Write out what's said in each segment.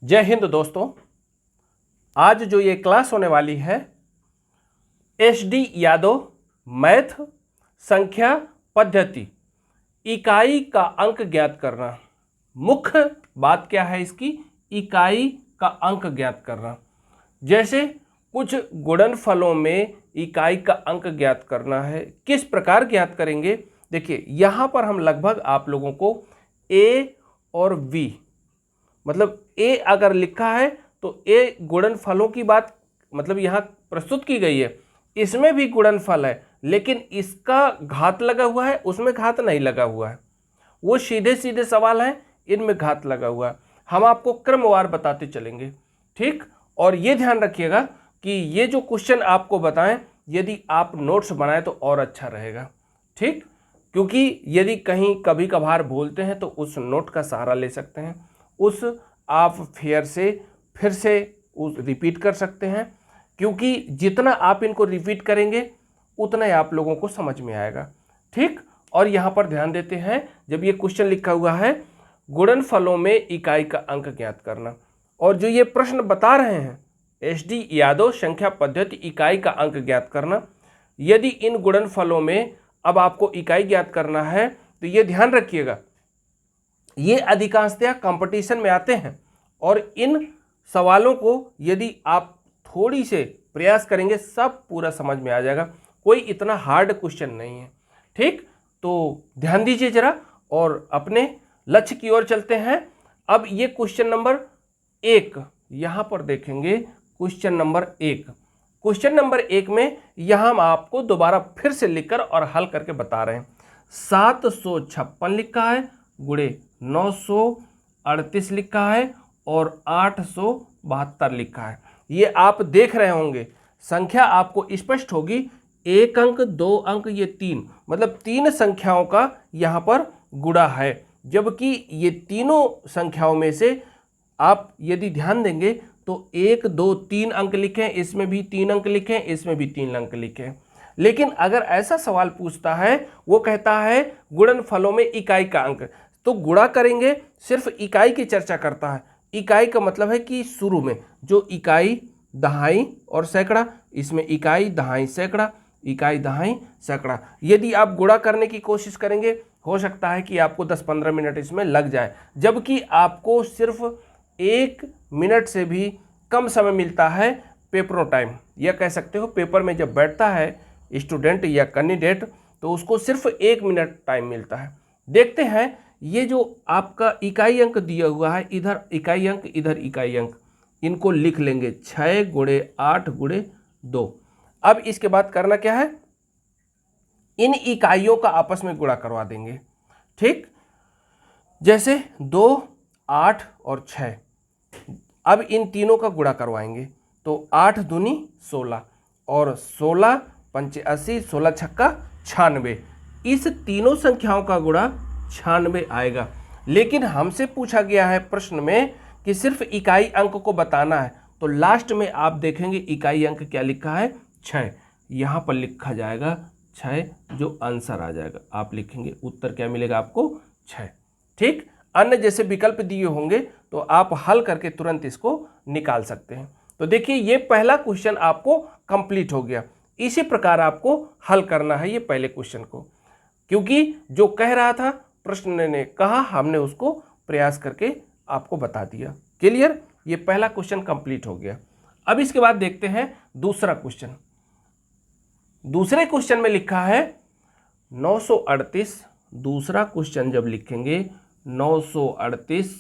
जय हिंद दोस्तों। आज जो ये क्लास होने वाली है SD यादव मैथ संख्या पद्धति इकाई का अंक ज्ञात करना। मुख्य बात क्या है इसकी? इकाई का अंक ज्ञात करना। जैसे कुछ गुणनफलों में इकाई का अंक ज्ञात करना है। किस प्रकार ज्ञात करेंगे? देखिए यहाँ पर हम लगभग आप लोगों को A और V मतलब A अगर लिखा है तो A गुणनफलों की बात मतलब यहाँ प्रस्तुत की गई है। इसमें भी गुणनफल है लेकिन इसका घात लगा हुआ है, उसमें घात नहीं लगा हुआ है। वो सीधे सीधे सवाल हैं, इनमें घात लगा हुआ है। हम आपको क्रमवार बताते चलेंगे, ठीक। और ये ध्यान रखिएगा कि ये जो क्वेश्चन आपको बताएं यदि आप नोट्स बनाएं तो और अच्छा रहेगा, ठीक। क्योंकि यदि कहीं कभी कभार भूलते हैं तो उस नोट का सहारा ले सकते हैं, उस आप फिर से उस रिपीट कर सकते हैं। क्योंकि जितना आप इनको रिपीट करेंगे उतना ही आप लोगों को समझ में आएगा, ठीक। और यहाँ पर ध्यान देते हैं, जब ये क्वेश्चन लिखा हुआ है गुणनफलों में इकाई का अंक ज्ञात करना, और जो ये प्रश्न बता रहे हैं SD यादव संख्या पद्धति इकाई का अंक ज्ञात करना, यदि इन गुणनफलों में अब आपको इकाई ज्ञात करना है तो ये ध्यान रखिएगा, ये अधिकांशतः कंपटीशन में आते हैं और इन सवालों को यदि आप थोड़ी से प्रयास करेंगे सब पूरा समझ में आ जाएगा। कोई इतना हार्ड क्वेश्चन नहीं है, ठीक। तो ध्यान दीजिए जरा और अपने लक्ष्य की ओर चलते हैं। अब ये क्वेश्चन नंबर 1 यहाँ पर देखेंगे। क्वेश्चन नंबर 1 में यहाँ हम आपको दोबारा फिर से लिखकर और हल करके बता रहे हैं। 756 लिखा है गुणे 938 लिखा है और 872 लिखा है। ये आप देख रहे होंगे, संख्या आपको स्पष्ट होगी। 1 अंक 2 अंक ये 3 मतलब 3 संख्याओं का यहाँ पर गुणा है, जबकि ये तीनों संख्याओं में से आप यदि ध्यान देंगे तो 1 2 3 अंक लिखें, इसमें भी 3 अंक लिखें, इसमें भी 3 अंक लिखें। लेकिन अगर ऐसा सवाल पूछता है, वो कहता है गुणनफलों में इकाई का अंक, तो गुणा करेंगे, सिर्फ इकाई की चर्चा करता है। इकाई का मतलब है कि शुरू में जो इकाई दहाई और सैकड़ा, इसमें इकाई दहाई सैकड़ा, इकाई दहाई सैकड़ा। यदि आप गुणा करने की कोशिश करेंगे हो सकता है कि आपको 10-15 मिनट इसमें लग जाए, जबकि आपको सिर्फ 1 मिनट से भी कम समय मिलता है पेपरों टाइम, या कह सकते हो पेपर में जब बैठता है स्टूडेंट या कैंडिडेट तो उसको सिर्फ 1 मिनट टाइम मिलता है। देखते हैं ये जो आपका इकाई अंक दिया हुआ है, इधर इकाई अंक इधर इकाई अंक, इनको लिख लेंगे 6 गुणे 8 गुणे 2। अब इसके बाद करना क्या है, इन इकाइयों का आपस में गुणा करवा देंगे, ठीक। जैसे 2 8 और 6, अब इन तीनों का गुणा करवाएंगे तो 8 दूनी 16 और 16 पंचे 80, 16 छक्का 96। इस तीनों संख्याओं का गुणा 96 आएगा। लेकिन हमसे पूछा गया है प्रश्न में कि सिर्फ इकाई अंक को बताना है, तो लास्ट में आप देखेंगे इकाई अंक क्या लिखा है 6, यहाँ पर लिखा जाएगा 6, जो आंसर आ जाएगा आप लिखेंगे, उत्तर क्या मिलेगा आपको 6, ठीक। अन्य जैसे विकल्प दिए होंगे तो आप हल करके तुरंत इसको निकाल सकते हैं। तो देखिए ये पहला क्वेश्चन आपको कंप्लीट हो गया। इसी प्रकार आपको हल करना है ये पहले क्वेश्चन को, क्योंकि जो कह रहा था प्रश्न ने कहा, हमने उसको प्रयास करके आपको बता दिया। क्लियर? ये पहला क्वेश्चन कंप्लीट हो गया। अब इसके बाद देखते हैं दूसरा क्वेश्चन। दूसरे क्वेश्चन में लिखा है 938। दूसरा क्वेश्चन जब लिखेंगे 938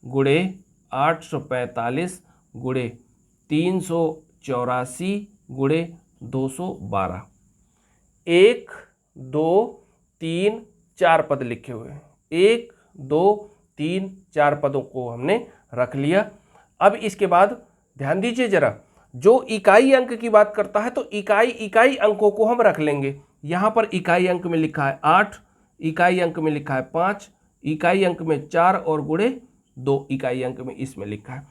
गुणे 845 गुणे 384 गुणे 212। 1 2 3 4 पद लिखे हुए हैं, 1 2 3 4 पदों को हमने रख लिया। अब इसके बाद ध्यान दीजिए जरा, जो इकाई अंक की बात करता है तो इकाई अंकों को हम रख लेंगे। यहाँ पर इकाई अंक में लिखा है 8, इकाई अंक में लिखा है 5, इकाई अंक में 4 और गुणे 2 इकाई अंक में इसमें लिखा है।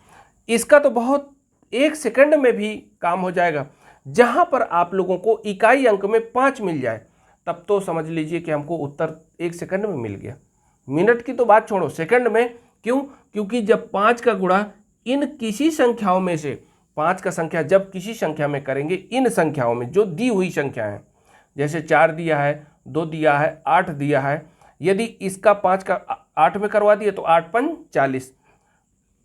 इसका तो बहुत 1 सेकंड में भी काम हो जाएगा। जहाँ पर आप लोगों को इकाई अंक में 5 मिल जाए तब तो समझ लीजिए कि हमको उत्तर 1 सेकंड में मिल गया। मिनट की तो बात छोड़ो, सेकंड में। क्यों? क्योंकि जब 5 का गुणा इन किसी संख्याओं में से 5 का संख्या जब किसी संख्या में करेंगे, इन संख्याओं में जो दी हुई संख्या है, जैसे 4 दिया है, 2 दिया है, 8 दिया है, यदि इसका 5 का 8 में करवा दिए तो 8 5 40।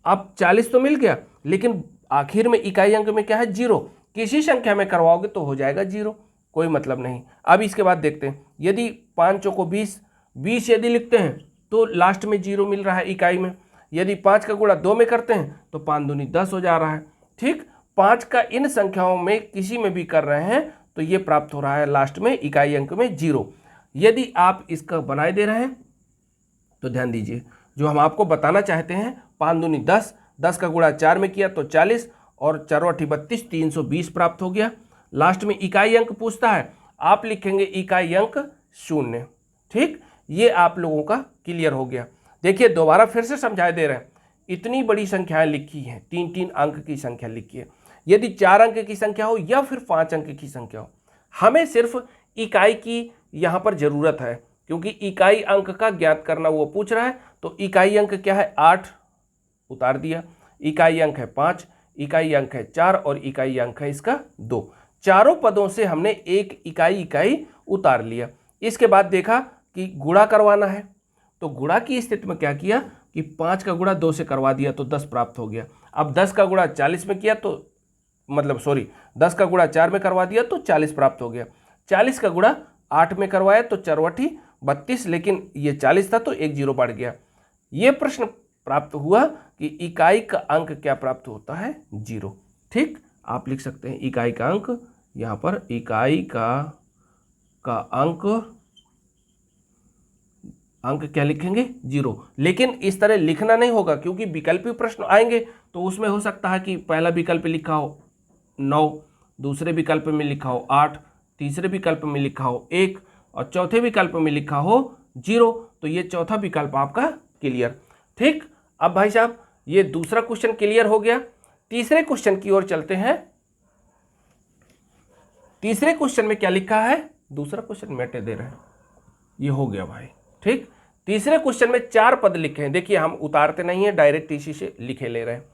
अब 40 तो मिल गया, लेकिन आखिर में इकाई अंक में क्या है, 0। किसी संख्या में करवाओगे तो हो जाएगा 0, कोई मतलब नहीं। अब इसके बाद देखते हैं, यदि 5 को 20 यदि लिखते हैं तो लास्ट में 0 मिल रहा है इकाई में। यदि 5 का गुणा 2 में करते हैं तो 5 दूनी 10 हो जा रहा है। ठीक, 5 का इन संख्याओं में किसी में भी कर रहे हैं तो ये प्राप्त हो रहा है लास्ट में इकाई अंक में 0। यदि आप इसका बनाए दे रहे हैं तो ध्यान दीजिए, जो हम आपको बताना चाहते हैं, 5 दूनी 10, 10 का गुणा 4 में किया तो 40 और 4 8 32, 320 प्राप्त हो गया। लास्ट में इकाई अंक पूछता है, आप लिखेंगे इकाई अंक 0। ठीक, ये आप लोगों का क्लियर हो गया। देखिए दोबारा फिर से समझाए दे रहे हैं, इतनी बड़ी संख्याएं लिखी हैं, 3-3 अंक की संख्या लिखी है। यदि 4 अंक की संख्या हो या फिर 5 अंक की संख्या हो, हमें सिर्फ इकाई की यहाँ पर ज़रूरत है, क्योंकि इकाई अंक का ज्ञात करना वो पूछ रहा है। तो इकाई अंक क्या है, 8 उतार दिया, इकाई अंक है 5, इकाई अंक है 4 और इकाई अंक है इसका 2। चारों पदों से हमने एक इकाई उतार लिया। इसके बाद देखा कि गुणा करवाना है, तो गुणा की स्थिति में क्या किया कि 5 का गुणा 2 से करवा दिया तो 10 प्राप्त हो गया। अब 10 का गुणा 40 में किया तो 10 का गुणा 4 में करवा दिया तो 40 प्राप्त हो गया। 40 का गुणा 8 में करवाया तो 4 8 32, लेकिन ये 40 था तो 1 0 बढ़ गया। ये प्रश्न प्राप्त हुआ कि इकाई का अंक क्या प्राप्त होता है, 0। ठीक, आप लिख सकते हैं इकाई का अंक, यहाँ पर इकाई का अंक क्या लिखेंगे, 0। लेकिन इस तरह लिखना नहीं होगा, क्योंकि विकल्पी प्रश्न आएंगे तो उसमें हो सकता है कि पहला विकल्प लिखा हो 9, दूसरे विकल्प में लिखा हो 8, तीसरे विकल्प में लिखा हो 1 और चौथे विकल्प में लिखा हो 0। तो ये चौथा विकल्प आपका क्लियर। ठीक, अब भाई साहब ये दूसरा क्वेश्चन क्लियर हो गया। तीसरे क्वेश्चन की ओर चलते हैं। तीसरे क्वेश्चन में क्या लिखा है, दूसरा क्वेश्चन मेटे दे रहे हैं, ये हो गया भाई। ठीक, तीसरे क्वेश्चन में 4 पद लिखे हैं। देखिए हम उतारते नहीं है, डायरेक्ट इसी से लिखे ले रहे हैं।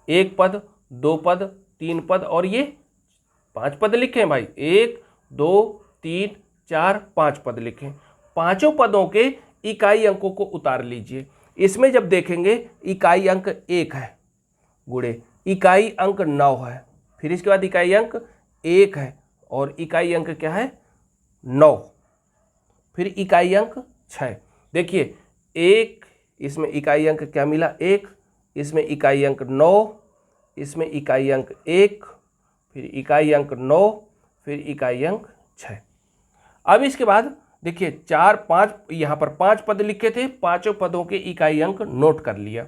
1 पद, 2 पद, 3 पद और ये 5 पद लिखे हैं भाई। 1 2 3 4 5 पद लिखे। पांचों पदों के इकाई अंकों को उतार लीजिए। इसमें जब देखेंगे इकाई अंक 1 है, गुणे इकाई अंक 9 है, फिर इसके बाद इकाई अंक 1 है और इकाई अंक क्या है, 9, फिर इकाई अंक 6। देखिए 1, इसमें इकाई अंक क्या मिला, 1, इसमें इकाई अंक 9, इसमें इकाई अंक 1, फिर इकाई अंक 9, फिर इकाई अंक 6। अब इसके बाद देखिए 4 5, यहाँ पर 5 पद लिखे थे, पांचों पदों के इकाई अंक नोट कर लिया।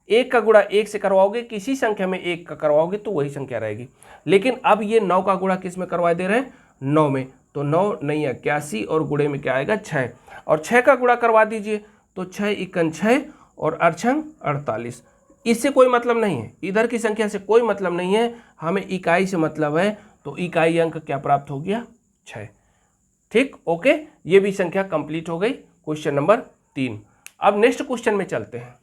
1 का गुणा 1 से करवाओगे, किसी संख्या में 1 का करवाओगे तो वही संख्या रहेगी। लेकिन अब ये 9 का गुणा किस में करवा दे रहे हैं, 9 में, तो 9 नहीं 81 और गुणे में क्या आएगा 6, और 6 का गुणा करवा दीजिए तो 6 इक्कन 6 और अड़छंग 48। इससे कोई मतलब नहीं है, इधर की संख्या से कोई मतलब नहीं है, हमें इकाई से मतलब है। तो इकाई अंक क्या प्राप्त हो गया, 6। ठीक, ओके, ये भी संख्या कंप्लीट हो गई, क्वेश्चन नंबर 3। अब नेक्स्ट क्वेश्चन में चलते हैं।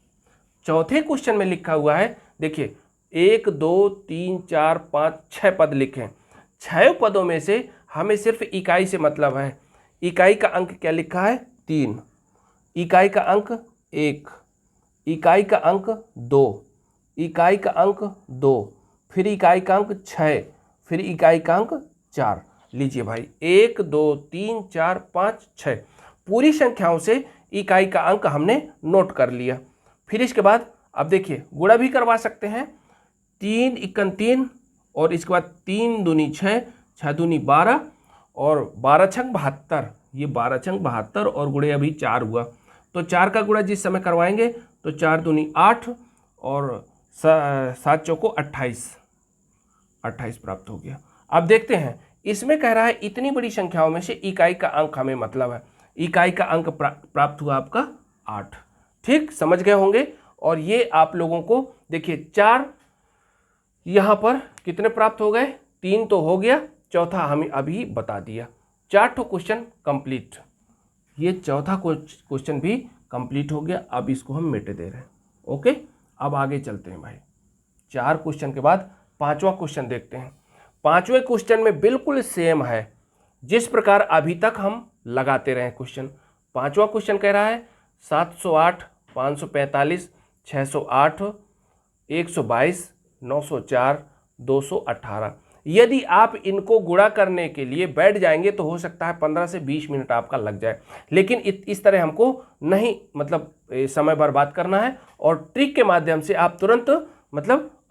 चौथे क्वेश्चन में लिखा हुआ है, देखिए 1 2 3 4 5 6 पद लिखे। 6 पदों में से हमें सिर्फ इकाई से मतलब है। इकाई का अंक क्या लिखा है, 3, इकाई का अंक 1, इकाई का अंक 2, इकाई का अंक 2, फिर इकाई का अंक 6, फिर इकाई का अंक 4। लीजिए भाई 1 2 3 4 5 6 पूरी संख्याओं से इकाई का अंक हमने नोट कर लिया। फिर इसके बाद अब देखिए गुणा भी करवा सकते हैं। 3 इक्कन 3 और इसके बाद 3 दूनी 6, 6 दूनी 12 और 12 छंग 72, ये 12 छंग 72 और गुणे अभी 4 हुआ। तो 4 का गुणा जिस समय करवाएंगे तो 4 दूनी 8 और 7 चौको 28 प्राप्त हो गया। अब देखते हैं, इसमें कह रहा है इतनी बड़ी संख्याओं में से इकाई का अंक हमें मतलब है। इकाई का अंक प्राप्त हुआ आपका 8। ठीक, समझ गए होंगे। और ये आप लोगों को देखिए 4 यहाँ पर कितने प्राप्त हो गए, 3 तो हो गया, चौथा हमें अभी बता दिया। 4 क्वेश्चन कंप्लीट, ये चौथा क्वेश्चन भी कंप्लीट हो गया। अब इसको हम मिटे दे रहे हैं। ओके, अब आगे चलते हैं भाई। 4 क्वेश्चन के बाद 5वां क्वेश्चन देखते हैं। 5वें क्वेश्चन में बिल्कुल सेम है जिस प्रकार अभी तक हम लगाते रहे क्वेश्चन। 5वां क्वेश्चन कह रहा है 708, 545, 608, 122, 904, 218। यदि आप इनको गुणा करने के लिए बैठ जाएंगे तो हो सकता है 15 से 20 मिनट आपका लग जाए, लेकिन इस तरह हमको नहीं समय बर्बाद करना है और ट्रिक के माध्यम से आप तुरंत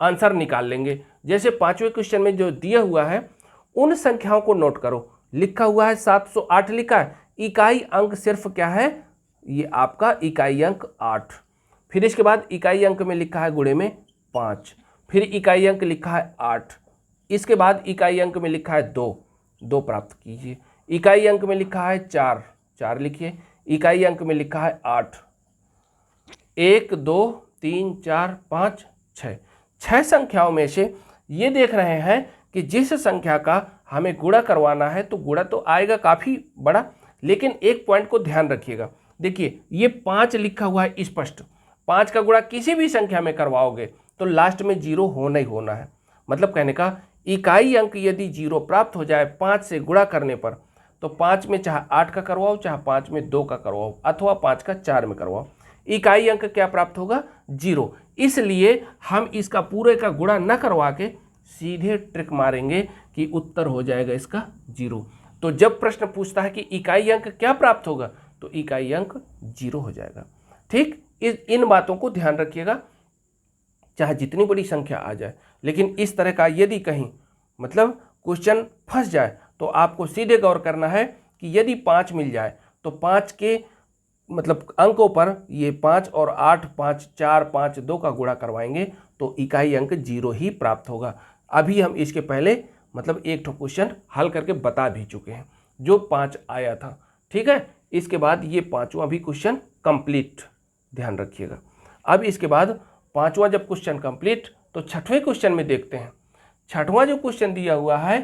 आंसर निकाल लेंगे। जैसे 5वें क्वेश्चन में जो दिया हुआ है उन संख्याओं को नोट करो। लिखा हुआ है 708 लिखा है, इकाई अंक सिर्फ क्या है, ये आपका इकाई अंक 8। फिर इसके बाद इकाई अंक में लिखा है गुणे में 5, फिर इकाई अंक लिखा है 8, इसके बाद इकाई अंक में लिखा है 2 प्राप्त कीजिए। इकाई अंक में लिखा है 4 लिखिए। इकाई अंक में लिखा है 8, 1 2 3 4 5 6 संख्याओं में से ये देख रहे हैं कि जिस संख्या का हमें गुणा करवाना है तो गुणा तो आएगा काफ़ी बड़ा, लेकिन एक पॉइंट को ध्यान रखिएगा। देखिए ये 5 लिखा हुआ है स्पष्ट, 5 का गुणा किसी भी संख्या में करवाओगे तो लास्ट में 0 होना ही होना है। मतलब कहने का इकाई अंक यदि 0 प्राप्त हो जाए 5 से गुणा करने पर, तो 5 में चाहे 8 का करवाओ, चाहे 5 में 2 का करवाओ, अथवा 5 का 4 में करवाओ, इकाई अंक क्या प्राप्त होगा, 0। इसलिए हम इसका पूरे का गुणा न करवा के सीधे ट्रिक मारेंगे कि उत्तर हो जाएगा इसका 0। तो जब प्रश्न पूछता है कि इकाई अंक क्या प्राप्त होगा तो इकाई अंक 0 हो जाएगा। ठीक, इन बातों को ध्यान रखिएगा, चाहे जितनी बड़ी संख्या आ जाए। लेकिन इस तरह का यदि कहीं क्वेश्चन फंस जाए तो आपको सीधे गौर करना है कि यदि 5 मिल जाए तो 5 के अंकों पर ये 5 और 8, 5 4 5 2 का गुणा करवाएंगे तो इकाई अंक 0 ही प्राप्त होगा। अभी हम इसके पहले एक ठो क्वेश्चन हल करके बता भी चुके हैं जो 5 आया था। ठीक है, इसके बाद ये 5वां भी क्वेश्चन कंप्लीट, ध्यान रखिएगा। अब इसके बाद 5वां जब क्वेश्चन कंप्लीट तो 6वें क्वेश्चन में देखते हैं। 6वां जो क्वेश्चन दिया हुआ है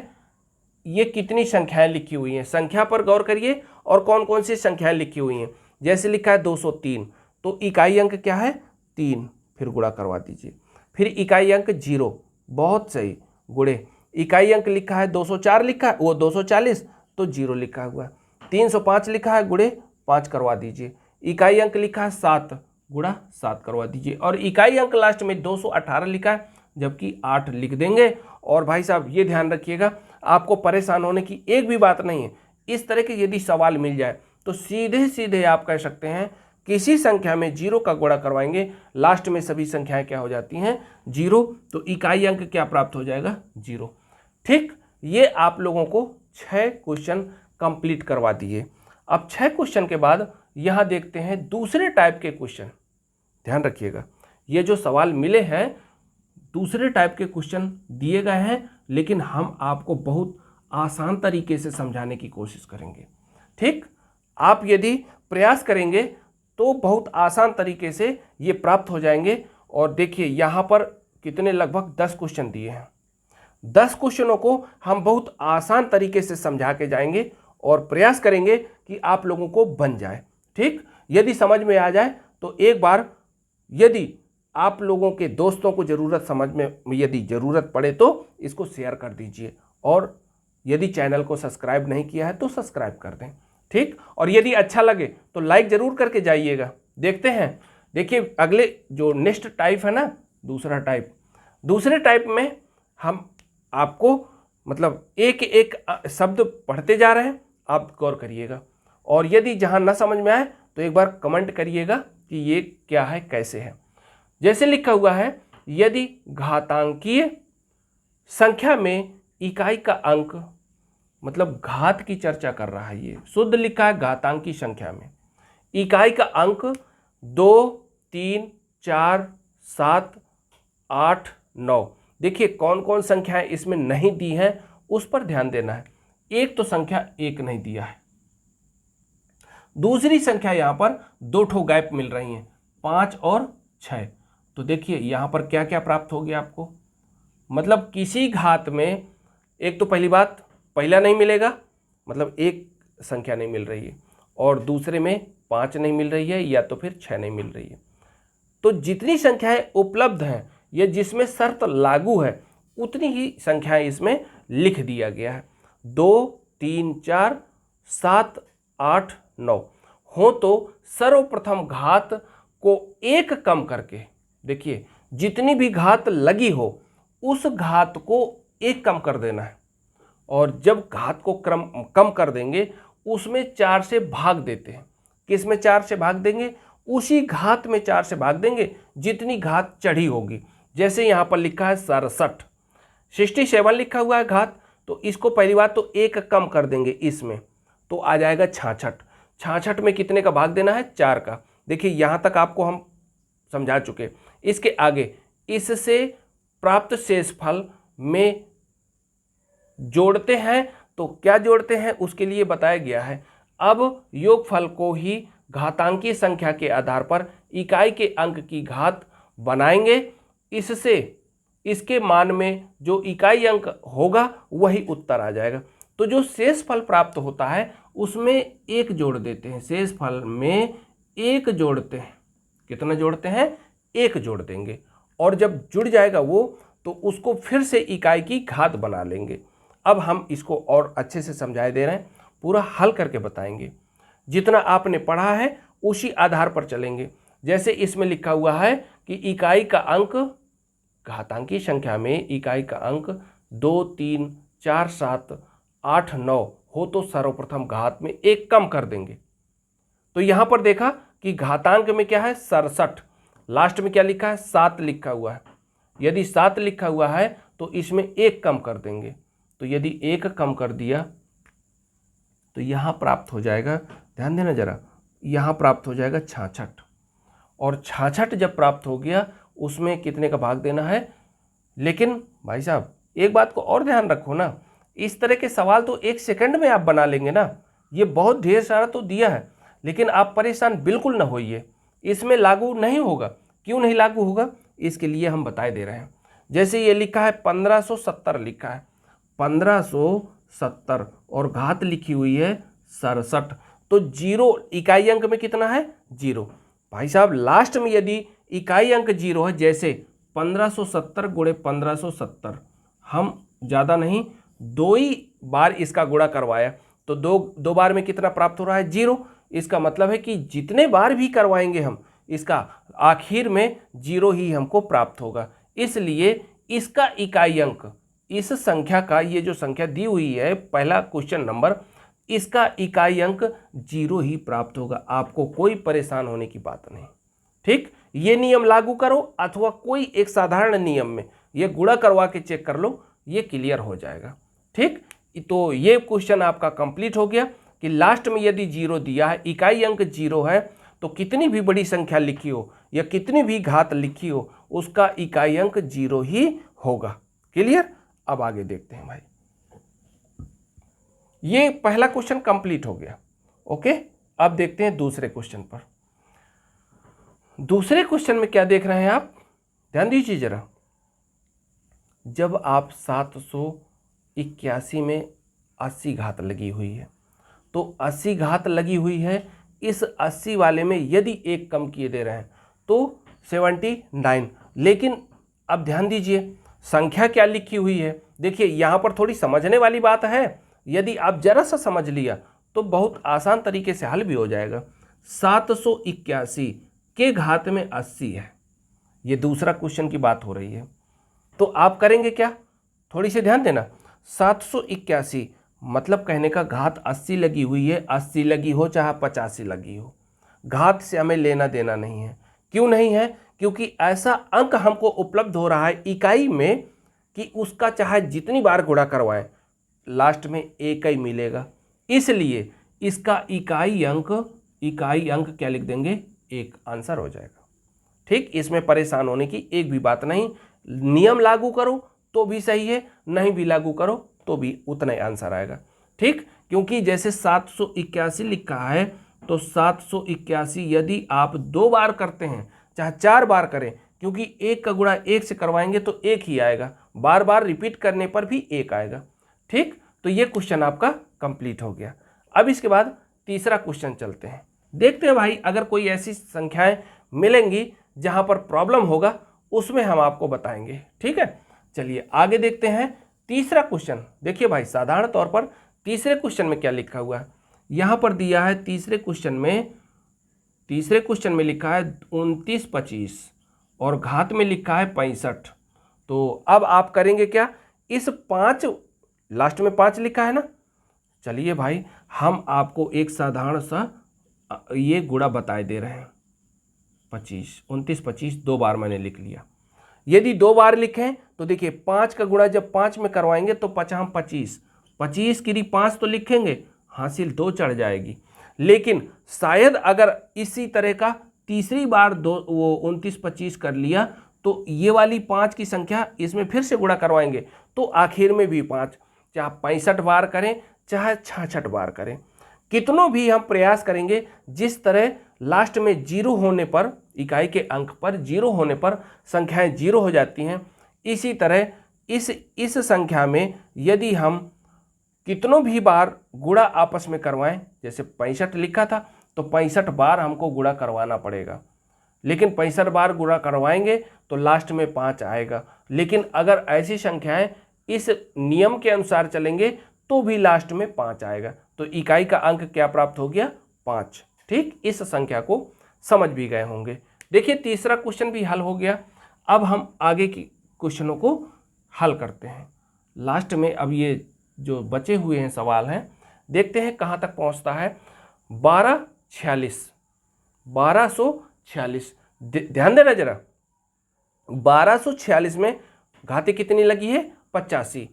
ये कितनी संख्याएं लिखी हुई हैं, संख्या पर गौर करिए और कौन कौन सी संख्याएं लिखी हुई हैं। जैसे लिखा है 203 तो इकाई अंक क्या है, 3, फिर गुणा करवा दीजिए। फिर इकाई अंक 0, बहुत सही, गुणे। इकाई अंक लिखा है 204 लिखा है, वो 240 तो 0 लिखा हुआ है। 305 लिखा है, गुणे 5 करवा दीजिए। इकाई अंक लिखा है 7, गुणा 7 करवा दीजिए। और इकाई अंक लास्ट में 218 लिखा है, जबकि 8 लिख देंगे। और भाई साहब ये ध्यान रखिएगा, आपको परेशान होने की एक भी बात नहीं है। इस तरह के यदि सवाल मिल जाए तो सीधे सीधे आप कह सकते हैं किसी संख्या में 0 का गुणा करवाएंगे, लास्ट में सभी संख्याएं क्या हो जाती हैं, 0, तो इकाई अंक क्या प्राप्त हो जाएगा, 0। ठीक, ये आप लोगों को 6 क्वेश्चन कंप्लीट करवा दिए। अब 6 क्वेश्चन के बाद यहाँ देखते हैं दूसरे टाइप के क्वेश्चन। ध्यान रखिएगा, ये जो सवाल मिले हैं दूसरे टाइप के क्वेश्चन दिए गए हैं, लेकिन हम आपको बहुत आसान तरीके से समझाने की कोशिश करेंगे। ठीक, आप यदि प्रयास करेंगे तो बहुत आसान तरीके से ये प्राप्त हो जाएंगे। और देखिए यहाँ पर कितने, लगभग 10 क्वेश्चन दिए हैं। 10 क्वेश्चनों को हम बहुत आसान तरीके से समझा के जाएंगे और प्रयास करेंगे कि आप लोगों को बन जाए। ठीक, यदि समझ में आ जाए तो एक बार, यदि आप लोगों के दोस्तों को ज़रूरत समझ में यदि ज़रूरत पड़े तो इसको शेयर कर दीजिए। और यदि चैनल को सब्सक्राइब नहीं किया है तो सब्सक्राइब कर दें। ठीक, और यदि अच्छा लगे तो लाइक ज़रूर करके जाइएगा। देखते हैं, देखिए अगले जो नेक्स्ट टाइप है ना, दूसरे टाइप में हम आपको एक एक शब्द पढ़ते जा रहे हैं, आप गौर करिएगा। और यदि जहाँ ना समझ में आए तो एक बार कमेंट करिएगा कि ये क्या है, कैसे है। जैसे लिखा हुआ है, यदि घातांकीय संख्या में इकाई का अंक, घात की चर्चा कर रहा है, ये शुद्ध लिखा है घातांकी संख्या में इकाई का अंक 2 3 4 7 8 9। देखिए कौन कौन संख्याएं इसमें नहीं दी हैं उस पर ध्यान देना है। एक तो संख्या 1 नहीं दिया है, दूसरी संख्या यहां पर 2 ठो गैप मिल रही हैं, 5 और 6। तो देखिए यहां पर क्या क्या प्राप्त हो गया आपको, किसी घात में एक तो पहली बात पहला नहीं मिलेगा, एक संख्या नहीं मिल रही है, और दूसरे में 5 नहीं मिल रही है या तो फिर 6 नहीं मिल रही है। तो जितनी संख्याएं उपलब्ध हैं या जिसमें शर्त लागू है उतनी ही संख्याएं इसमें लिख दिया गया है। 2, 3, 4, 7, 8, 9 हो तो सर्वप्रथम घात को एक कम करके, देखिए जितनी भी घात लगी हो उस घात को एक कम कर देना है, और जब घात को कम कर देंगे उसमें 4 से भाग देते हैं। किस में 4 से भाग देंगे? उसी घात में 4 से भाग देंगे जितनी घात चढ़ी होगी। जैसे यहाँ पर लिखा है 67, 67 लिखा हुआ है घात, तो इसको पहली बात तो एक कम कर देंगे इसमें, तो आ जाएगा 66। 66 में कितने का भाग देना है? 4 का। देखिए यहाँ तक आपको हम समझा चुके। इसके आगे इससे प्राप्त शेषफल में जोड़ते हैं, तो क्या जोड़ते हैं उसके लिए बताया गया है। अब योगफल को ही घातांकीय संख्या के आधार पर इकाई के अंक की घात बनाएंगे, इससे इसके मान में जो इकाई अंक होगा वही उत्तर आ जाएगा। तो जो शेषफल प्राप्त होता है उसमें एक जोड़ देते हैं, शेषफल में एक जोड़ते हैं। कितना जोड़ते हैं? एक जोड़ देंगे, और जब जुड़ जाएगा वो तो उसको फिर से इकाई की घात बना लेंगे। अब हम इसको और अच्छे से समझाए दे रहे हैं, पूरा हल करके बताएंगे। जितना आपने पढ़ा है उसी आधार पर चलेंगे। जैसे इसमें लिखा हुआ है कि इकाई का अंक, घातांकीय संख्या में इकाई का अंक 2, 3, 4, 7, 8, 9 हो तो सर्वप्रथम घात में एक कम कर देंगे। तो यहां पर देखा कि घातांक में क्या है? 67, लास्ट में क्या लिखा है? 7 लिखा हुआ है। यदि 7 लिखा हुआ है तो इसमें एक कम कर देंगे, तो यदि एक कम कर दिया तो यहाँ प्राप्त हो जाएगा, ध्यान देना जरा, यहाँ प्राप्त हो जाएगा 66, और 66 जब प्राप्त हो गया उसमें कितने का भाग देना है। लेकिन भाई साहब एक बात को और ध्यान रखो ना, इस तरह के सवाल तो 1 सेकंड में आप बना लेंगे ना, ये बहुत ढेर सारा तो दिया है, लेकिन आप परेशान बिल्कुल ना होइए, इसमें लागू नहीं होगा। क्यों नहीं लागू होगा? इसके लिए हम बताए दे रहे हैं। जैसे ये लिखा है 1570 लिखा है, 1570 और घात लिखी हुई है 67, तो 0 इकाई अंक में कितना है? 0। भाई साहब लास्ट में यदि इकाई अंक 0 है, जैसे 1570 गुणे 1570, हम ज़्यादा नहीं 2 ही बार इसका गुणा करवाया, तो दो बार में कितना प्राप्त हो रहा है? 0। इसका मतलब है कि जितने बार भी करवाएंगे हम इसका आखिर में 0 ही हमको प्राप्त होगा। इसलिए इसका इकाई अंक, इस संख्या का, ये जो संख्या दी हुई है पहला क्वेश्चन नंबर, इसका इकाई अंक 0 ही प्राप्त होगा। आपको कोई परेशान होने की बात नहीं। ठीक, ये नियम लागू करो अथवा कोई एक साधारण नियम में ये गुणा करवा के चेक कर लो, ये क्लियर हो जाएगा। ठीक, तो ये क्वेश्चन आपका कंप्लीट हो गया कि लास्ट में यदि 0 दिया है, इकाई अंक 0 है, तो कितनी भी बड़ी संख्या लिखी हो या कितनी भी घात लिखी हो उसका इकाई अंक 0 ही होगा। क्लियर? अब आगे देखते हैं भाई। ये पहला क्वेश्चन कंप्लीट हो गया। ओके, अब देखते हैं दूसरे क्वेश्चन पर। दूसरे क्वेश्चन में क्या देख रहे हैं आप? ध्यान दीजिए जरा। जब आप 781 में 80 घात लगी हुई है, तो 80 घात लगी हुई है, इस 80 वाले में यदि एक कम किए दे रहे हैं तो 79। लेकिन अब ध्यान दीजिए संख्या क्या लिखी हुई है। देखिए यहाँ पर थोड़ी समझने वाली बात है, यदि आप जरा सा समझ लिया तो बहुत आसान तरीके से हल भी हो जाएगा। 781 के घात में 80 है, ये दूसरा क्वेश्चन की बात हो रही है। तो आप करेंगे क्या? थोड़ी सी ध्यान देना। 781 मतलब कहने का घात 80 लगी हुई है, 80 लगी हो चाहे 85 लगी हो, घात से हमें लेना देना नहीं है। क्यों नहीं है? क्योंकि ऐसा अंक हमको उपलब्ध हो रहा है इकाई में कि उसका चाहे जितनी बार गुणा करवाएं लास्ट में एक ही मिलेगा। इसलिए इसका इकाई अंक क्या लिख देंगे? 1। आंसर हो जाएगा। ठीक, इसमें परेशान होने की एक भी बात नहीं। नियम लागू करो तो भी सही है, नहीं भी लागू करो तो भी उतना ही आंसर आएगा। ठीक, क्योंकि जैसे 781 लिखा है तो 781 यदि आप 2 बार करते हैं चाहे 4 बार करें, क्योंकि 1 का गुणा 1 से करवाएंगे तो 1 ही आएगा, बार बार रिपीट करने पर भी 1 आएगा। ठीक, तो ये क्वेश्चन आपका कंप्लीट हो गया। अब इसके बाद तीसरा क्वेश्चन चलते हैं। देखते हैं भाई, अगर कोई ऐसी संख्याएं मिलेंगी जहां पर प्रॉब्लम होगा उसमें हम आपको बताएंगे। ठीक है, चलिए आगे देखते हैं तीसरा क्वेश्चन। देखिए भाई, साधारण तौर पर तीसरे क्वेश्चन में क्या लिखा हुआ है, यहाँ पर दिया है तीसरे क्वेश्चन में लिखा है 29 25 और घात में लिखा है 65। तो अब आप करेंगे क्या, इस 5 लास्ट में 5 लिखा है ना, चलिए भाई हम आपको एक साधारण सा ये गुणा बताए दे रहे हैं। 25 29 25 2 बार मैंने लिख लिया। यदि 2 बार लिखें तो देखिए 5 का गुणा जब 5 में करवाएंगे तो 5 25 25 की 5 तो लिखेंगे, हासिल 2 चढ़ जाएगी। लेकिन शायद अगर इसी तरह का तीसरी बार 29 25 कर लिया तो ये वाली 5 की संख्या इसमें फिर से गुणा करवाएंगे तो आखिर में भी 5, चाहे 65 बार करें चाहे 66 बार करें, कितनों भी हम प्रयास करेंगे, जिस तरह लास्ट में जीरो होने पर, इकाई के अंक पर जीरो होने पर संख्याएं जीरो हो जाती हैं, इसी तरह इस संख्या में यदि हम कितनों भी बार गुणा आपस में करवाएं, जैसे 65 लिखा था तो 65 बार हमको गुणा करवाना पड़ेगा, लेकिन 65 बार गुणा करवाएंगे तो लास्ट में 5 आएगा। लेकिन अगर ऐसी संख्याएं इस नियम के अनुसार चलेंगे तो भी लास्ट में 5 आएगा। तो इकाई का अंक क्या प्राप्त हो गया, 5। ठीक, इस संख्या को समझ भी गए होंगे। देखिए तीसरा क्वेश्चन भी हल हो गया। अब हम आगे की क्वेश्चनों को हल करते हैं। लास्ट में अब ये जो बचे हुए हैं सवाल हैं, देखते हैं कहाँ तक पहुँचता है। 1246 ध्यान देना जरा, 1246 में घाते कितनी लगी है, 85।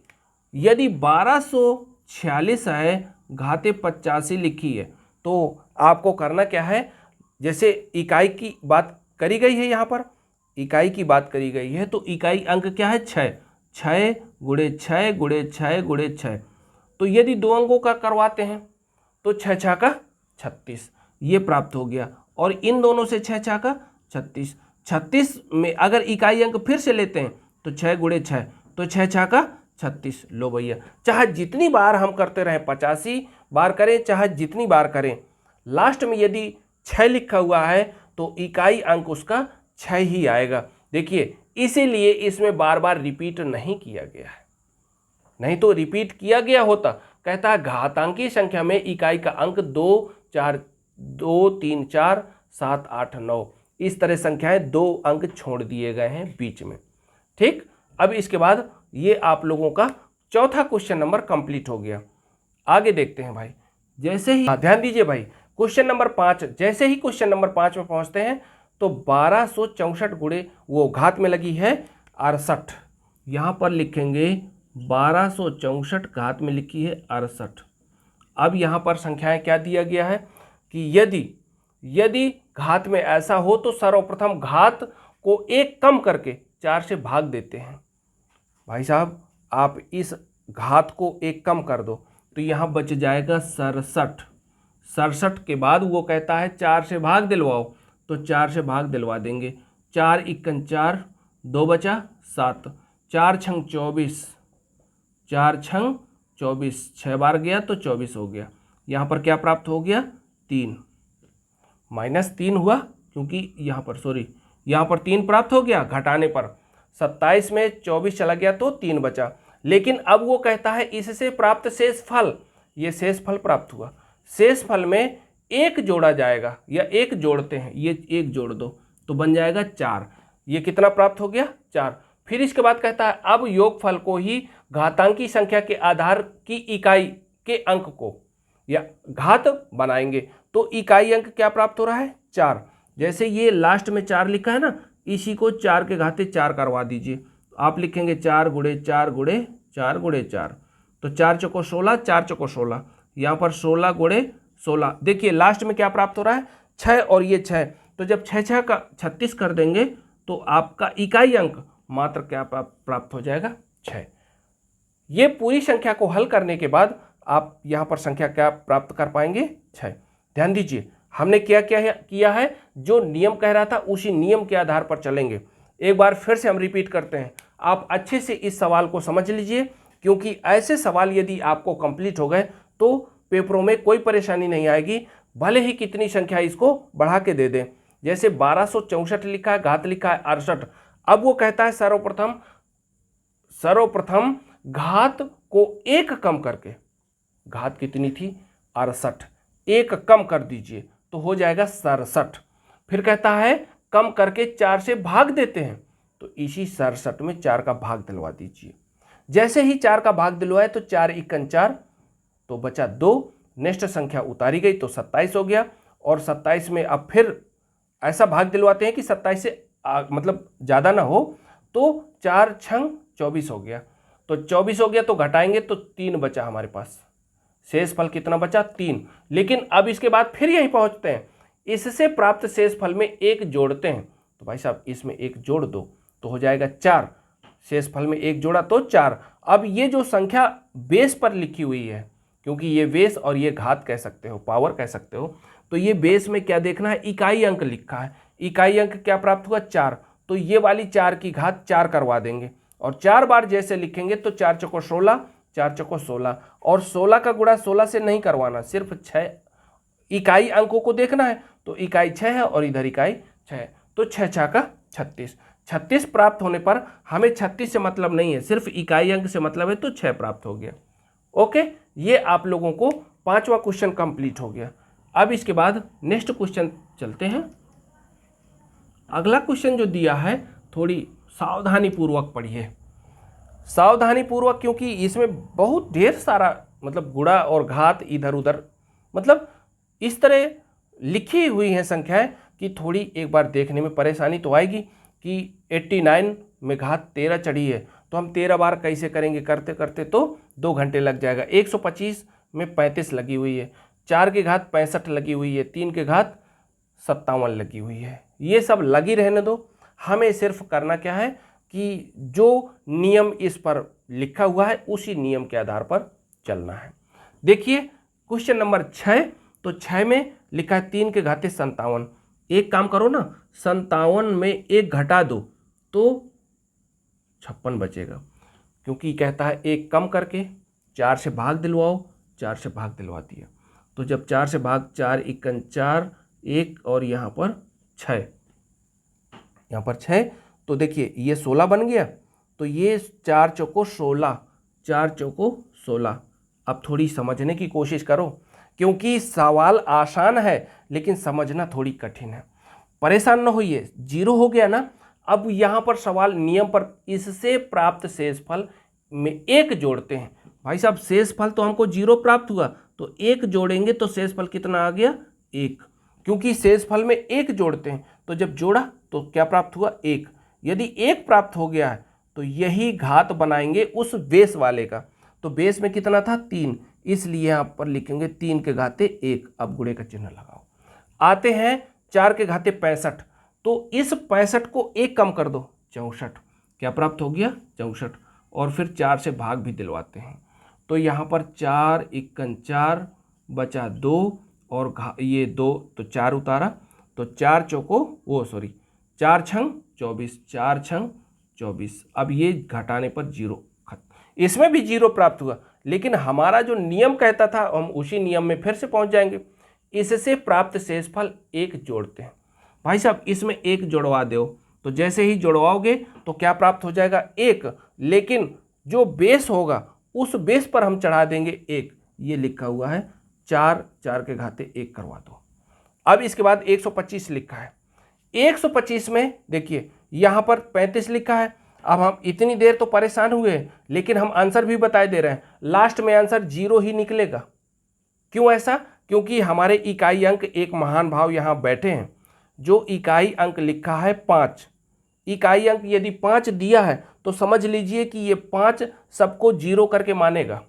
यदि 1246 है घाते 85 लिखी है तो आपको करना क्या है, जैसे इकाई की बात करी गई है, यहाँ पर इकाई की बात करी गई है तो इकाई अंक क्या है, 6 6 गुणे 6 गुणे 6 गुणे 6। तो यदि 2 अंकों का करवाते हैं तो 6 6 का 36 ये प्राप्त हो गया, और इन दोनों से 6 6 का 36। 36 में अगर इकाई अंक फिर से लेते हैं तो 6 गुणे 6 तो 6 6 का 36। लो भैया, चाहे जितनी बार हम करते रहें, 85 बार करें चाहे जितनी बार करें, लास्ट में यदि 6 लिखा हुआ है तो इकाई अंक उसका 6 ही आएगा। देखिए इसीलिए इसमें बार बार रिपीट नहीं किया गया है, नहीं तो रिपीट किया गया होता। कहता है घातांकी संख्या में इकाई का अंक 2 4 2 3 4 7 8 9, इस तरह संख्याएं 2 अंक छोड़ दिए गए हैं बीच में। ठीक, अब इसके बाद ये आप लोगों का चौथा क्वेश्चन नंबर कंप्लीट हो गया। आगे देखते हैं भाई, जैसे ही ध्यान दीजिए भाई, क्वेश्चन नंबर 5, जैसे ही क्वेश्चन नंबर 5 में पहुंचते हैं तो 1264 गुणे वो घात में लगी है 68, यहाँ पर लिखेंगे 1264 घात में लिखी है 68। अब यहाँ पर संख्याएं क्या दिया गया है कि यदि घात में ऐसा हो तो सर्वप्रथम घात को 1 कम करके 4 से भाग देते हैं। भाई साहब आप इस घात को 1 कम कर दो तो यहाँ बच जाएगा 67। 67 के बाद वो कहता है 4 से भाग दिलवाओ, तो 4 से भाग दिलवा देंगे। 4 इक्कन 4, 2 बचा 7, 4 छंग 24, 4 छंग 24, 6 बार गया तो 24 हो गया। यहाँ पर क्या प्राप्त हो गया, 3 -3 हुआ, क्योंकि यहाँ पर 3 प्राप्त हो गया घटाने पर। 27 में 24 चला गया तो 3 बचा। लेकिन अब वो कहता है इससे प्राप्त शेष फल, ये शेष फल प्राप्त हुआ, शेष फल में 1 जोड़ा जाएगा या 1 जोड़ते हैं, ये 1 जोड़ दो तो बन जाएगा 4। ये कितना प्राप्त हो गया, 4। फिर इसके बाद कहता है अब योगफल को ही घातांकी संख्या के आधार की इकाई के अंक को या घात बनाएंगे, तो इकाई अंक क्या प्राप्त हो रहा है, 4। जैसे ये लास्ट में 4 लिखा है ना, इसी को 4 के घाते 4 करवा दीजिए। आप लिखेंगे 4 गुणे 4 गुणे 4 गुणे 4, तो 4 चौको 16, 4 चौको 16, यहाँ पर 16 गुणे 16। देखिए लास्ट में क्या प्राप्त हो रहा है, 6 और ये 6, तो जब 6 6 का 36 कर देंगे तो आपका इकाई अंक मात्र क्या प्राप्त हो जाएगा, 6। ये पूरी संख्या को हल करने के बाद आप यहाँ पर संख्या क्या प्राप्त कर पाएंगे, 6। ध्यान दीजिए हमने क्या किया है, जो नियम कह रहा था उसी नियम के आधार पर चलेंगे। एक बार फिर से हम रिपीट करते हैं, आप अच्छे से इस सवाल को समझ लीजिए, क्योंकि ऐसे सवाल यदि आपको कंप्लीट हो गए तो पेपरों में कोई परेशानी नहीं आएगी, भले ही कितनी संख्या इसको बढ़ा के दे दें। जैसे 1264 लिखा है, घात लिखा है 68, अब वो कहता है सर्वप्रथम घात को एक कम करके, घात कितनी थी 68, एक कम कर दीजिए तो हो जाएगा 67। फिर कहता है कम करके 4 से भाग देते हैं, तो इसी 67 में 4 का भाग दिलवा दीजिए। जैसे ही 4 का भाग दिलवाए तो 4 इक्कन 4, तो बचा 2, नेक्स्ट संख्या उतारी गई तो 27 हो गया। और 27 में अब फिर ऐसा भाग दिलवाते हैं कि 27 से मतलब ज़्यादा ना हो, तो 4 छंग 24 हो गया। तो 24 हो गया तो घटाएंगे तो 3 बचा हमारे पास, शेष फल कितना बचा 3। लेकिन अब इसके बाद फिर यहीं पहुंचते हैं, इससे प्राप्त शेष फल में 1 जोड़ते हैं, तो भाई साहब इसमें 1 जोड़ दो तो हो जाएगा 4, शेष फल में 1 जोड़ा तो 4। अब ये जो संख्या बेस पर लिखी हुई है, क्योंकि ये बेस और ये घात कह सकते हो, पावर कह सकते हो, तो ये बेस में क्या देखना है, इकाई अंक लिखा है। इकाई अंक क्या प्राप्त हुआ 4, तो ये वाली 4 की घात 4 करवा देंगे, और 4 बार जैसे लिखेंगे तो 4 चौको 16, 4 चौको 16, और 16 का गुणा 16 से नहीं करवाना, सिर्फ 6 इकाई अंकों को देखना है। तो इकाई 6 है और इधर इकाई 6 है, तो 6 6 का 36। 36 प्राप्त होने पर हमें 36 से मतलब नहीं है, सिर्फ इकाई अंक से मतलब है, तो 6 प्राप्त हो गया। ओके, ये आप लोगों को 5वां क्वेश्चन कंप्लीट हो गया। अब इसके बाद नेक्स्ट क्वेश्चन चलते हैं। अगला क्वेश्चन जो दिया है थोड़ी सावधानी पूर्वक पढ़िए, सावधानी पूर्वक, क्योंकि इसमें बहुत ढेर सारा मतलब गुणा और घात इधर उधर मतलब इस तरह लिखी हुई हैं संख्याएं कि थोड़ी एक बार देखने में परेशानी तो आएगी कि 89 में घात 13 चढ़ी है, तो हम 13 बार कैसे करेंगे, करते करते तो 2 घंटे लग जाएगा। 125 में 35 लगी हुई है, 4 की घात 65 लगी हुई है, 3 की घात 57 लगी हुई है। ये सब लगी रहने दो, हमें सिर्फ करना क्या है कि जो नियम इस पर लिखा हुआ है उसी नियम के आधार पर चलना है। देखिए क्वेश्चन नंबर 6, तो 6 में लिखा है 3 के घाते 57। एक काम करो ना, 57 में 1 घटा दो तो 56 बचेगा, क्योंकि कहता है 1 कम करके 4 से भाग दिलवाओ, 4 से भाग दिलवा दिया। तो जब 4 से भाग 4 इक्कन 4, 1 और यहाँ पर 6, यहाँ पर 6, तो देखिए ये 16 बन गया, तो ये 4 चौको 16, 4 चौको 16। अब थोड़ी समझने की कोशिश करो, क्योंकि सवाल आसान है लेकिन समझना थोड़ी कठिन है। परेशान न होइए, 0 हो गया ना। अब यहाँ पर सवाल नियम पर, इससे प्राप्त शेषफल में 1 जोड़ते हैं। भाई साहब शेषफल तो हमको 0 प्राप्त हुआ, तो 1 जोड़ेंगे तो शेषफल कितना आ गया 1, क्योंकि शेषफल में 1 जोड़ते हैं। तो जब जोड़ा तो क्या प्राप्त हुआ 1। यदि 1 प्राप्त हो गया है तो यही घात बनाएंगे उस बेस वाले का, तो बेस में कितना था 3, इसलिए यहाँ पर लिखेंगे 3 के घाते 1। अब गुणे का चिन्ह लगाओ। आते हैं 4 के घाते 65, तो इस 65 को 1 कम कर दो 64, क्या प्राप्त हो गया 64, और फिर 4 से भाग भी दिलवाते हैं। तो यहाँ पर 4 इक्कन 4 बचा 2 और ये 2 तो 4 उतारा, तो 4 चौको 4 छंग 24, 4 छंग 24। अब ये घटाने पर 0 खत्म। इसमें भी 0 प्राप्त हुआ, लेकिन हमारा जो नियम कहता था हम उसी नियम में फिर से पहुंच जाएंगे। इससे प्राप्त शेषफल 1 जोड़ते हैं। भाई साहब इसमें 1 जोड़वा दो, तो जैसे ही जोड़वाओगे तो क्या प्राप्त हो जाएगा 1, लेकिन जो बेस होगा उस बेस पर हम चढ़ा देंगे 1। ये लिखा हुआ है 4, 4 के घाते 1 करवा दो। अब इसके बाद 125 लिखा है, 125 में देखिए यहाँ पर 35 लिखा है। अब हम इतनी देर तो परेशान हुए, लेकिन हम आंसर भी बताए दे रहे हैं, लास्ट में आंसर 0 ही निकलेगा। क्यों ऐसा? क्योंकि हमारे इकाई अंक एक महान भाव यहाँ बैठे हैं, जो इकाई अंक लिखा है 5। इकाई अंक यदि 5 दिया है तो समझ लीजिए कि ये 5 सबको 0 करके मानेगा।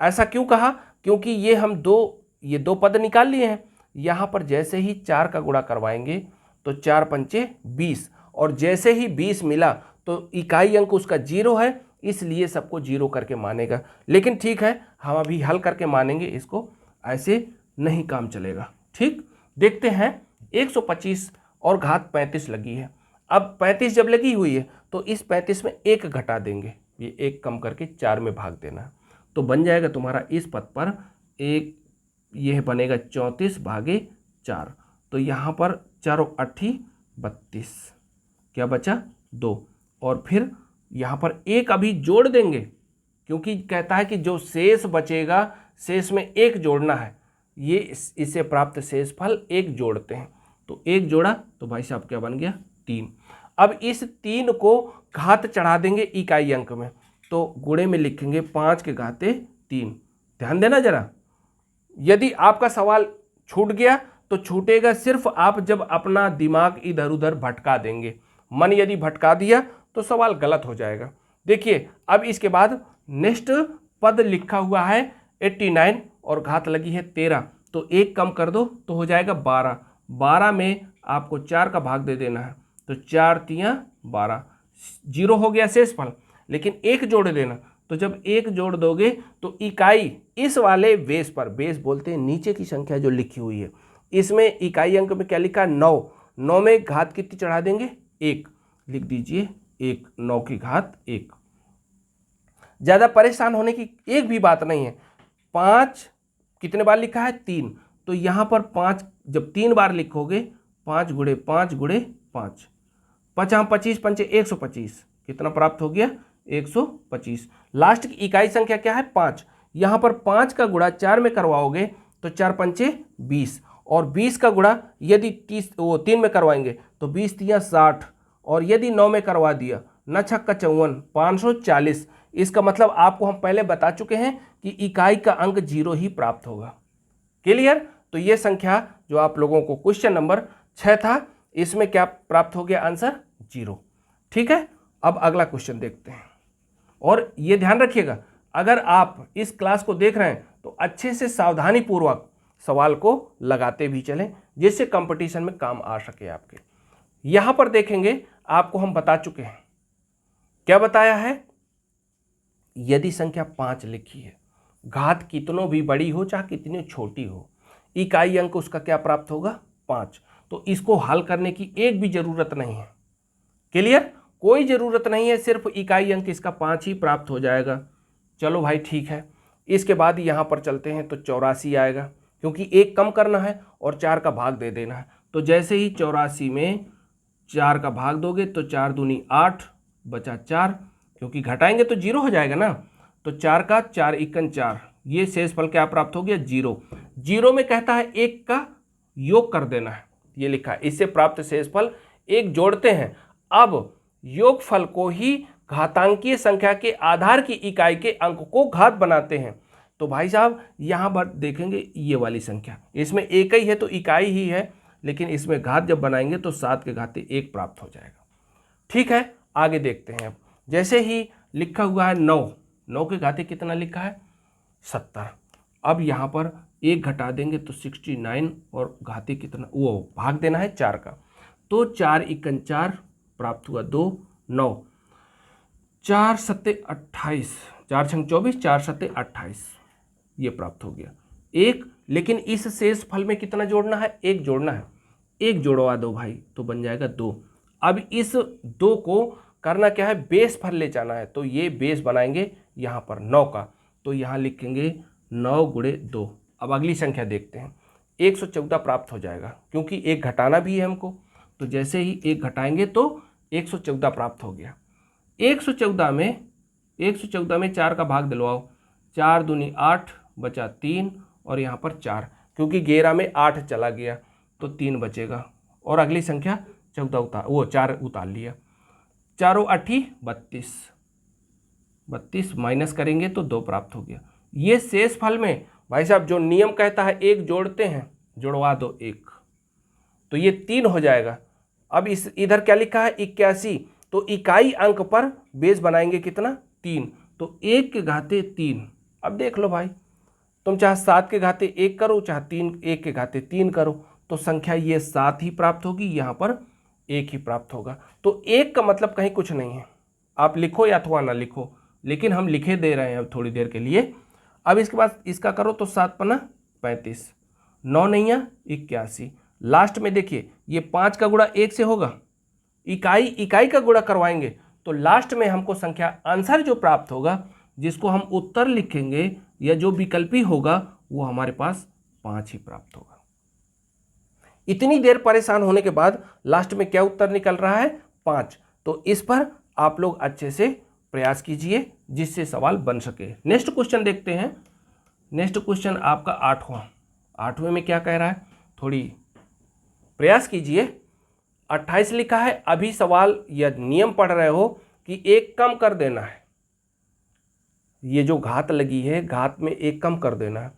ऐसा क्यों कहा? क्योंकि ये दो पद निकाल लिए हैं। यहाँ पर जैसे ही 4 का गुणा करवाएंगे तो 4 पंचे 20, और जैसे ही 20 मिला तो इकाई अंक उसका 0 है, इसलिए सबको 0 करके मानेगा। लेकिन ठीक है, हम अभी हल करके मानेंगे इसको, ऐसे नहीं काम चलेगा। ठीक, देखते हैं 125 और घात 35 लगी है। अब 35 जब लगी हुई है तो इस 35 में 1 घटा देंगे, ये 1 कम करके 4 में भाग देना है, तो बन जाएगा तुम्हारा इस पद पर 1, यह बनेगा 34 भागे 4। तो यहाँ पर 4 8 32, क्या बचा 2, और फिर यहाँ पर एक अभी जोड़ देंगे, क्योंकि कहता है कि जो शेष बचेगा शेष में एक जोड़ना है, ये इससे प्राप्त शेषफल एक जोड़ते हैं। तो एक जोड़ा तो भाई साहब क्या बन गया 3। अब इस 3 को घात चढ़ा देंगे इकाई अंक में, तो गुणे में लिखेंगे 5 के घाते 3। ध्यान देना जरा, यदि आपका सवाल छूट गया तो छूटेगा सिर्फ आप जब अपना दिमाग इधर उधर भटका देंगे। मन यदि भटका दिया तो सवाल गलत हो जाएगा। देखिए अब इसके बाद नेक्स्ट पद लिखा हुआ है 89 और घात लगी है 13, तो एक कम कर दो तो हो जाएगा 12। 12 में आपको 4 का भाग दे देना है, तो 4 तियां 12, 0 हो गया शेषफल। लेकिन एक जोड़ देना, तो जब एक जोड़ दोगे तो इकाई इस वाले बेस पर, बेस बोलते हैं नीचे की संख्या जो लिखी हुई है, इसमें इकाई अंक में क्या लिखा है 9, 9 में घात कितनी चढ़ा देंगे 1, लिख दीजिए 1, 9 की घात 1। ज़्यादा परेशान होने की एक भी बात नहीं है। 5 कितने बार लिखा है 3, तो यहाँ पर 5 जब 3 बार लिखोगे 5 गुणे 5 गुणे 5, 5 25 पंचे 125, कितना प्राप्त हो गया 125। लास्ट की इकाई संख्या क्या है 5, यहाँ पर 5 का गुणा 4 में करवाओगे तो 4 पंचे 20, और 20 का गुणा यदि 3 में करवाएंगे तो 20 तिया 60, और यदि 9 में करवा दिया 9 छक्का 54, 540। इसका मतलब आपको हम पहले बता चुके हैं कि इकाई का अंक 0 ही प्राप्त होगा। क्लियर? तो ये संख्या जो आप लोगों को क्वेश्चन नंबर 6 था, इसमें क्या प्राप्त हो गया आंसर 0। ठीक है, अब अगला क्वेश्चन देखते हैं। और ये ध्यान रखिएगा, अगर आप इस क्लास को देख रहे हैं तो अच्छे से सावधानी पूर्वक सवाल को लगाते भी चलें, जिससे कंपटीशन में काम आ सके आपके। यहां पर देखेंगे आपको हम बता चुके हैं, क्या बताया है, यदि संख्या 5 लिखी है, घात कितनों भी बड़ी हो चाहे कितनी छोटी हो, इकाई अंक उसका क्या प्राप्त होगा 5। तो इसको हल करने की एक भी जरूरत नहीं है। क्लियर? कोई जरूरत नहीं है, सिर्फ इकाई अंक इसका 5 ही प्राप्त हो जाएगा। चलो भाई ठीक है, इसके बाद यहाँ पर चलते हैं तो 84 आएगा, क्योंकि एक कम करना है और 4 का भाग दे देना है। तो जैसे ही 84 में 4 का भाग दोगे तो 4 दूनी 8 बचा 4, क्योंकि घटाएंगे तो 0 हो जाएगा ना, तो 4 का 4 इक्कन 4, ये शेषफल क्या प्राप्त हो गया 0। 0 में कहता है 1 का योग कर देना है, ये लिखा है, इससे प्राप्त शेषफल 1 जोड़ते हैं। अब योगफल को ही घातांकीय संख्या के आधार की इकाई के अंक को घात बनाते हैं। तो भाई साहब यहाँ पर देखेंगे ये वाली संख्या, इसमें एक ही है तो इकाई ही है, लेकिन इसमें घात जब बनाएंगे तो 7 के घाते 1 प्राप्त हो जाएगा। ठीक है, आगे देखते हैं। अब जैसे ही लिखा हुआ है 9, 9 के घाते कितना लिखा है 70। अब यहाँ पर 1 घटा देंगे तो 69, और घाते कितना, वो भाग देना है 4 का, तो 4 इक्कन 4 प्राप्त हुआ 2, 9, 4 सत्ते 28, 4 छंग 24, 4 सत्ते 28, ये प्राप्त हो गया 1। लेकिन इस शेष फल में कितना जोड़ना है, 1 जोड़ना है, 1 जोड़वा दो भाई तो बन जाएगा 2। अब इस 2 को करना क्या है, बेस पर ले जाना है, तो ये बेस बनाएंगे यहाँ पर 9 का, तो यहाँ लिखेंगे 9 गुणे 2। अब अगली संख्या देखते हैं, 114 प्राप्त हो जाएगा, क्योंकि 1 घटाना भी है हमको, तो जैसे ही 1 घटाएंगे तो 114 प्राप्त हो गया। 114 में 4 का भाग दिलवाओ, 4 दूनी 8 बचा 3, और यहाँ पर 4, क्योंकि 11 में 8 चला गया तो 3 बचेगा, और अगली संख्या 4 उतार लिया, 4 8 32, 32 माइनस करेंगे तो 2 प्राप्त हो गया। ये शेष फल में भाई साहब जो नियम कहता है 1 जोड़ते हैं, जुड़वा दो 1, तो ये 3 हो जाएगा। अब इस इधर क्या लिखा है 81, तो इकाई अंक पर बेस बनाएंगे कितना 3, तो 1 के घाते 3। अब देख लो भाई, तुम चाहे 7 के घाते 1 करो, चाहे 1 के घाते 3 करो, तो संख्या ये 7 ही प्राप्त होगी, यहाँ पर 1 ही प्राप्त होगा। तो 1 का मतलब कहीं कुछ नहीं है, आप लिखो या अथवा ना लिखो, लेकिन हम लिखे दे रहे हैं अब थोड़ी देर के लिए। अब इसके बाद इसका करो तो 7 पन्ना 35, 9 नैया 81। लास्ट में देखिए ये 5 का गुणा 1 से होगा, इकाई का गुणा करवाएंगे तो लास्ट में हमको संख्या आंसर जो प्राप्त होगा, जिसको हम उत्तर लिखेंगे या जो विकल्पी होगा, वो हमारे पास 5 ही प्राप्त होगा। इतनी देर परेशान होने के बाद लास्ट में क्या उत्तर निकल रहा है 5, तो इस पर आप लोग अच्छे से प्रयास कीजिए जिससे सवाल बन सके। नेक्स्ट क्वेश्चन देखते हैं। नेक्स्ट क्वेश्चन आपका 8वें में क्या कह रहा है, थोड़ी प्रयास कीजिए। 28 लिखा है, अभी सवाल या नियम पढ़ रहे हो कि एक कम कर देना है, ये जो घात लगी है घात में एक कम कर देना है।